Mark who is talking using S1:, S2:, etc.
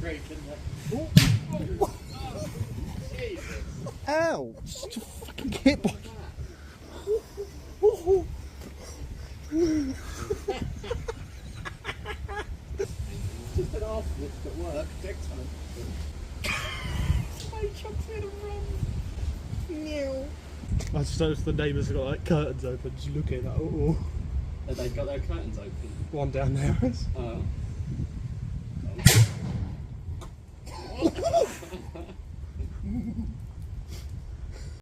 S1: creek, isn't it? Jesus.
S2: Ow! Just a fucking hit by.
S1: Just an half lift at work, next time. Somebody chucks me in a run.
S2: I just noticed the neighbours have got like curtains open, just looking like, oh.
S1: Have they got their curtains open?
S2: One down there is.
S1: Oh.